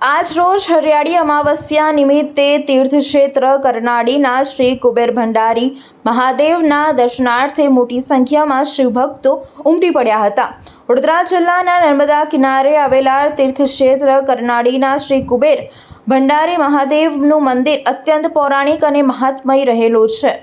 આજ રોજ હરિયાળી અમાવસ્યા નિમિત્તે તીર્થક્ષેત્ર કરનાળીના શ્રી કુબેર ભંડારી મહાદેવના દર્શનાર્થે મોટી સંખ્યામાં શિવભક્તો ઉમટી પડ્યા હતા। વડોદરા જિલ્લાના નર્મદા કિનારે આવેલા તીર્થક્ષેત્ર કરનાળીના શ્રી કુબેર ભંડારી મહાદેવનું મંદિર અત્યંત પૌરાણિક અને મહાત્મય રહેલું છે।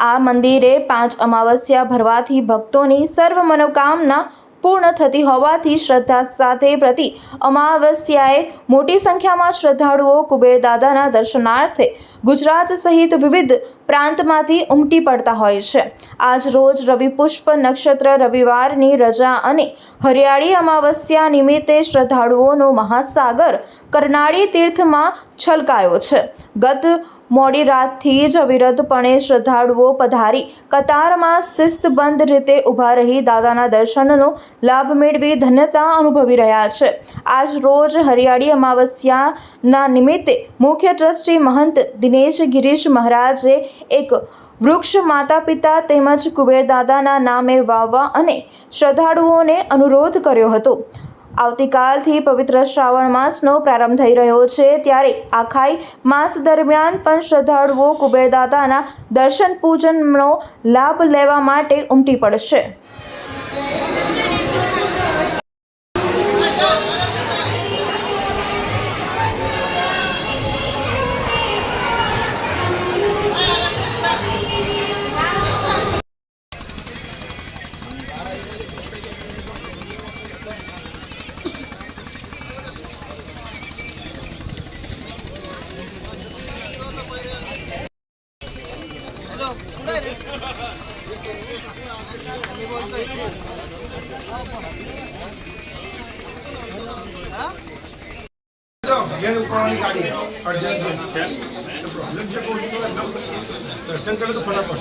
આ મંદિરે 5 અમાવસ્યા ભરવાથી ભક્તોની સર્વ મનોકામના પૂર્ણ થતી હોવાથી શ્રદ્ધા સાથે પ્રતિ અમાવસ્યાએ મોટી સંખ્યામાં શ્રદ્ધાળુઓ કુબેર દાદાના દર્શનાર્થે ગુજરાત સહિત વિવિધ પ્રાંતમાંથી ઉમટી પડતા હોય છે। આજ રોજ રવિ પુષ્પ નક્ષત્ર રવિવારની રજા અને હરિયાળી અમાવસ્યા નિમિત્તે શ્રદ્ધાળુઓનો મહાસાગર કરનાળી તીર્થમાં છલકાયો છે। ગત મોડી રાતથી જ અવિરતપણે શ્રદ્ધાળુઓ પધારી કતારમાં શિસ્તબદ્ધ રીતે ઊભા રહી દાદાના દર્શનનો લાભ મેળવી ધન્યતા અનુભવી રહ્યા છે। આજ રોજ હરિયાળી અમાવસ્યાના નિમિત્તે મુખ્ય ટ્રસ્ટી મહંત દિનેશ ગિરીશ મહારાજે એક વૃક્ષ માતા પિતા તેમજ કુબેર દાદાના નામે વાવવા અને શ્રદ્ધાળુઓને અનુરોધ કર્યો હતો। આવતીકાલથી પવિત્ર શ્રાવણ માસનો પ્રારંભ થઈ રહ્યો છે, ત્યારે આખાઈ માસ દરમિયાન પણ શ્રદ્ધાળુઓ કુબેર દાદાના દર્શન પૂજનનો લાભ લેવા માટે ઉમટી પડશે। दर्शन करे तो फटाफट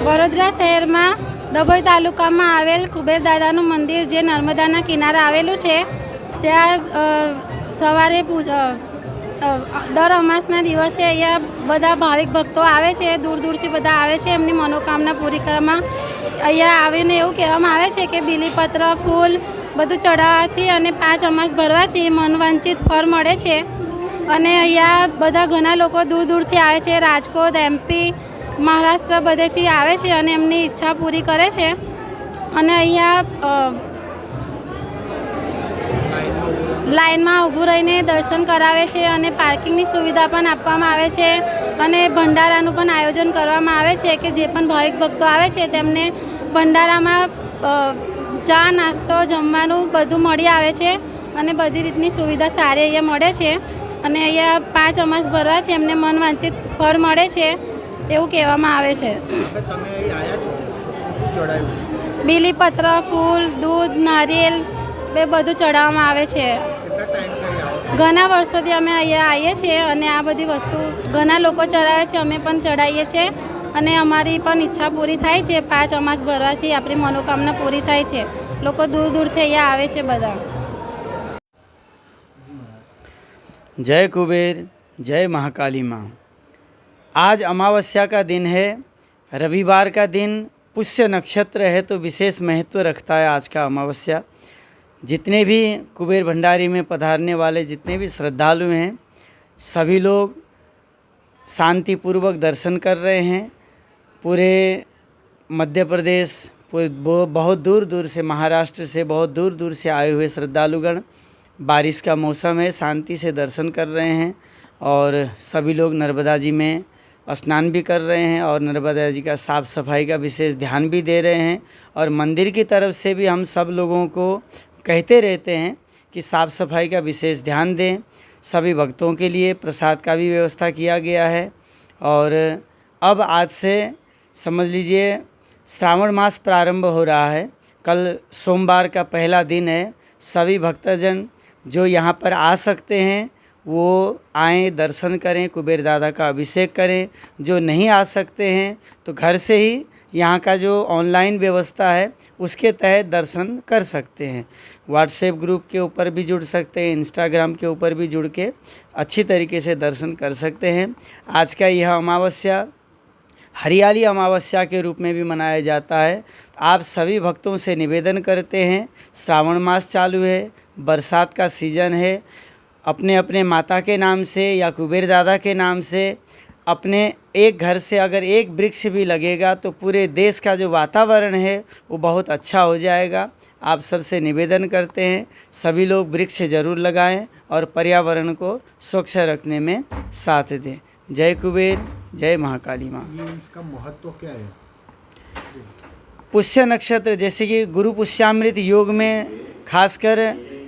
वडोदरा शहर में डभोई तालुका में आवेल कुबेर दादाનું મંદિર જે નર્મદાના કિનારે આવેલું છે, ત્યાં સવારે દર અમાસના દિવસે અહીંયા બધા ભાવિક ભક્તો આવે છે। દૂર દૂરથી બધા આવે છે એમની મનોકામના પૂરી કરવામાં। અહીંયા આવીને એવું કહેવામાં આવે છે કે બીલીપત્ર ફૂલ બધું ચડાવવાથી અને 5 અમાસ ભરવાથી મનવાંચિત ફળ મળે છે। અને અહીંયા બધા ઘણા લોકો દૂર દૂરથી આવે છે, રાજકોટ, MP, મહારાષ્ટ્ર બધેથી આવે છે અને એમની ઈચ્છા પૂરી કરે છે। અને અહીંયા લાઇનમાં ઊભું રહીને દર્શન કરાવે છે અને પાર્કિંગની સુવિધા પણ આપવામાં આવે છે અને ભંડારાનું પણ આયોજન કરવામાં આવે છે કે જે પણ ભાવિક ભક્તો આવે છે તેમને ભંડારામાં ચા નાસ્તો જમવાનું બધું મળી આવે છે અને બધી રીતની સુવિધા સારી અહીંયા મળે છે। અને અહીંયા 5 અમાસ ભરવાથી એમને મનવાંચિત ફળ મળે છે એવું કહેવામાં આવે છે। બીલીપત્ર ફૂલ દૂધ નારિયેલ એ બધું ચડાવવામાં આવે છે। ઘણા વર્ષોથી અમે અહીંયા આવીએ છીએ અને આ બધી વસ્તુ ઘણા લોકો ચડાવે છે, અમે પણ ચડાવીએ છીએ અને અમારી પણ ઈચ્છા પૂરી થાય છે। 5 અમાસ ભરવાથી આપણી મનોકામના પૂરી થાય છે। લોકો दूर दूर से यहाँ आवे छे बधा। जय कुबेर, जय महाकाली माँ। आज अमावस्या का दिन है, रविवार का दिन, पुष्य नक्षत्र है तो विशेष महत्व रखता है आज का अमावस्या। जितने भी कुबेर भंडारी में पधारने वाले जितने भी श्रद्धालु हैं, सभी लोग शांतिपूर्वक दर्शन कर रहे हैं। पूरे मध्य प्रदेश, बहुत दूर दूर से, महाराष्ट्र से बहुत दूर दूर से आए हुए श्रद्धालुगण, बारिश का मौसम है, शांति से दर्शन कर रहे हैं। और सभी लोग नर्मदा जी में स्नान भी कर रहे हैं और नर्मदा जी का साफ़ सफाई का विशेष ध्यान भी दे रहे हैं। और मंदिर की तरफ से भी हम सब लोगों को कहते रहते हैं कि साफ़ सफाई का विशेष ध्यान दें। सभी भक्तों के लिए प्रसाद का भी व्यवस्था किया गया है। और अब आज से समझ लीजिए श्रावण मास प्रारंभ हो रहा है। कल सोमवार का पहला दिन है। सभी भक्तजन जो यहाँ पर आ सकते हैं वो आएँ, दर्शन करें, कुबेर दादा का अभिषेक करें। जो नहीं आ सकते हैं तो घर से ही यहाँ का जो ऑनलाइन व्यवस्था है उसके तहत दर्शन कर सकते हैं। व्हाट्सएप ग्रुप के ऊपर भी जुड़ सकते हैं, इंस्टाग्राम के ऊपर भी जुड़ के अच्छी तरीके से दर्शन कर सकते हैं। आज का यह अमावस्या हरियाली अमावस्या के रूप में भी मनाया जाता है। आप सभी भक्तों से निवेदन करते हैं, श्रावण मास चालू है, बरसात का सीज़न है, अपने अपने माता के नाम से या कुबेर दादा के नाम से अपने एक घर से अगर एक वृक्ष भी लगेगा तो पूरे देश का जो वातावरण है वो बहुत अच्छा हो जाएगा। आप सबसे निवेदन करते हैं सभी लोग वृक्ष ज़रूर लगाएं और पर्यावरण को स्वच्छ रखने में साथ दें। जय कुबेर, जय महाकाली माँ। ये इसका महत्व क्या है? पुष्य नक्षत्र जैसे कि गुरु पुष्यामृत योग में खासकर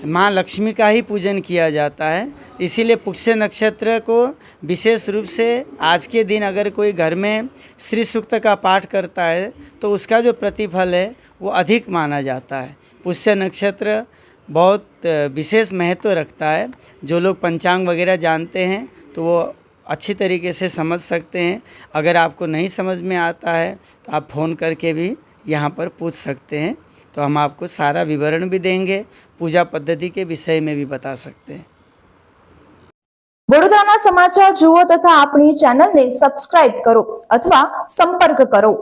माँ लक्ष्मी का ही पूजन किया जाता है, इसीलिए पुष्य नक्षत्र को विशेष रूप से आज के दिन अगर कोई घर में श्री सूक्त का पाठ करता है तो उसका जो प्रतिफल है वो अधिक माना जाता है। पुष्य नक्षत्र बहुत विशेष महत्व रखता है। जो लोग पंचांग वगैरह जानते हैं तो वो अच्छी तरीके से समझ सकते हैं। अगर आपको नहीं समझ में आता है तो आप फ़ोन करके भी यहाँ पर पूछ सकते हैं, तो हम आपको सारा विवरण भी देंगे, पूजा पद्धति के विषय में भी बता सकते हैं। વડોદરાના સમાચાર જુઓ તથા આપણી ચેનલને સબસ્ક્રાઇબ કરો અથવા સંપર્ક કરો।